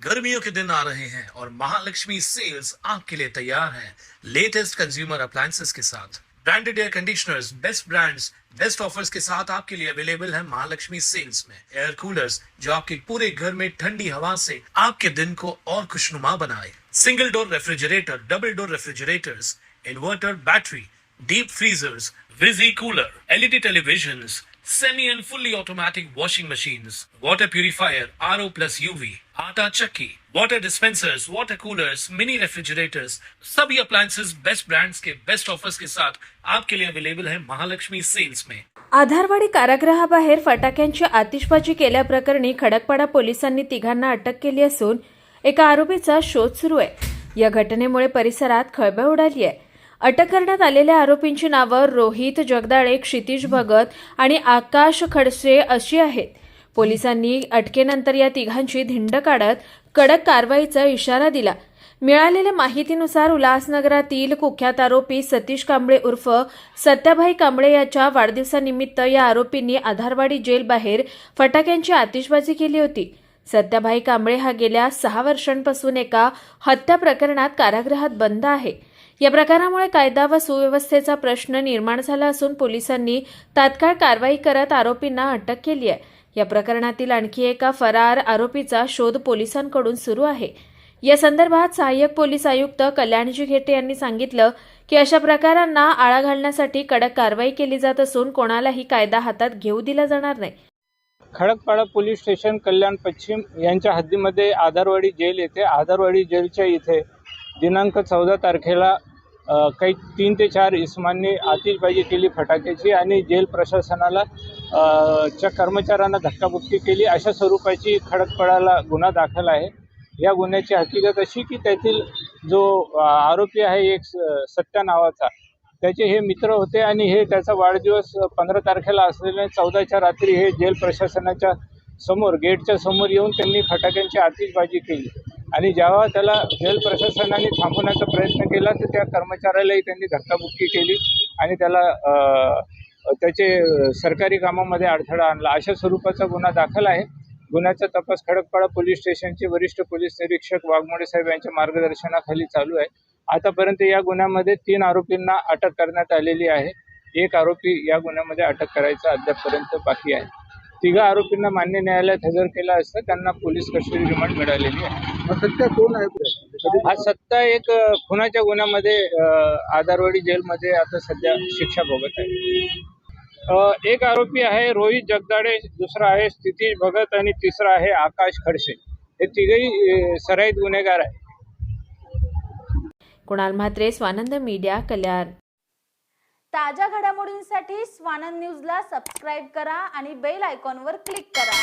गर्मियों के दिन आ रहे हैं और महालक्ष्मी सेल्स आपके लिए तैयार है लेटेस्ट कंज्यूमर अप्लायंसेस के साथ। Branded air conditioners, best brands, best offers के साथ आपके लिए अवेलेबल है महालक्ष्मी सेल्स में। एयर कूलर्स जो आपके पूरे घर में ठंडी हवा से आपके दिन को और खुशनुमा बनाए। Single door refrigerator, double door refrigerators, inverter battery, deep freezers, विजी cooler, LED televisions, semi and fully automatic washing machines, water purifier, RO plus UV, आटा चक्की, water dispensers, water coolers, mini refrigerators, सभी appliances बेस्ट ब्रांड्स के best offers के साथ आपके लिए available है Mahalakshmi sales में। आधारवाडी कारागृहाबाहेर फटाक्यांची आतिषबाजी केल्याप्रकरणी खडकपाडा पोलिसांनी तिघांना अटक केली असून एका आरोपीचा शोध सुरू आहे। या घटनेमुळे परिसरात खळबळ उडाली आहे। अटक करण्यात आलेल्या आरोपींची नावं रोहित जगदाळे, क्षितिज भगत आणि आकाश खडसे अशी आहेत। पोलिसांनी अटकेनंतर या तिघांची धिंड काढत कडक कारवाईचा इशारा दिला। मिळालेल्या माहितीनुसार उल्हासनगरातील कुख्यात आरोपी सतीश कांबळे उर्फ सत्याभाई कांबळे याच्या वाढदिवसानिमित्त या आरोपींनी आधारवाडी जेलबाहेर फटाक्यांची आतिषबाजी केली होती। सत्याभाई कांबळे हा गेल्या 6 वर्षांपासून एका हत्या प्रकरणात कारागृहात बंद आहे। या प्रकारामुळे कायदा व सुव्यवस्थेचा प्रश्न निर्माण झाला असून पोलिसांनी तात्काळ कारवाई करत आरोपींना अटक केली आहे। या प्रकरणातील आणखी एका फरार आरोपीचा शोध पोलिसांकडून सुरू आहे। या संदर्भात सहाय्यक पोलीस आयुक्त कल्याणजी घेटे यांनी सांगितलं की अशा प्रकारांना आळा घालण्यासाठी कडक कारवाई केली जात असून कोणालाही कायदा हातात घेऊ दिला जाणार नाही। खडकपाडा पोलीस स्टेशन कल्याण पश्चिम यांच्या हद्दीमध्ये आधारवाडी जेल येथे आधारवाडी जेलच्या इथे दिनांक 14 तारखेला काही 3 ते 4 इसमांनी आतिषबाजी केली फटाक्याची आणि जेल प्रशासनाला च्या कर्मचाऱ्यांना धक्काबुक्की केली अशा स्वरूपाची खडकपाडाला गुन्हा दाखल आहे। या गुन्ह्याची हकीकत अशी की त्यातील जो आरोपी आहे एक सत्या नावाचा, त्याचे हे मित्र होते आणि हे त्याचा वाढदिवस 15 तारखेला असलेल्या 14च्या रात्री हे जेल प्रशासनाच्या समोर गेटच्या समोर येऊन त्यांनी फटाक्यांची आतिषबाजी केली आणि जेव्हा त्याला जेल प्रशासनाने थांबवण्याचा प्रयत्न केला तर त्या कर्मचाऱ्यालाही त्यांनी धक्काबुक्की केली आणि त्याला त्याचे सरकारी कामामध्ये अडथळा आणला। अशा स्वरूपाचा गुन्हा दाखल आहे। गुन्ह्याचा तपास खडकपाडा पोलीस स्टेशनचे वरिष्ठ पोलीस निरीक्षक वाघमोडे साहेब यांच्या मार्गदर्शनाखाली चालू आहे। आतापर्यंत या गुन्ह्यामध्ये 3 आरोपींना अटक करण्यात आलेली आहे। एक आरोपी या गुन्ह्यामध्ये अटक करायचा अद्यापपर्यंत बाकी आहे। 3 आरोपींना मान्य न्यायालयात हजर केला असता त्यांना पोलीस कस्टडी रिमांड मिळालेली आहे। सत्या कोण आहे? हा सत्ता एक खुनाच्या गुन्ह्यामध्ये आधारवाडी जेलमध्ये आता सध्या शिक्षा भोगत आहे। एक आरोपी आहे रोहित जगदाळे, दुसरा आहे क्षितिज भगत आणि तिसरा आहे आकाश खडसे। हे तिघही सराईत गुन्हेगार आहे। कुणाल म्हात्रे, स्वानंद मीडिया, कल्याण। ताज्या घडामोडींसाठी स्वानंद न्यूजला सबस्क्राइब करा आणि बेल आयकॉनवर क्लिक करा।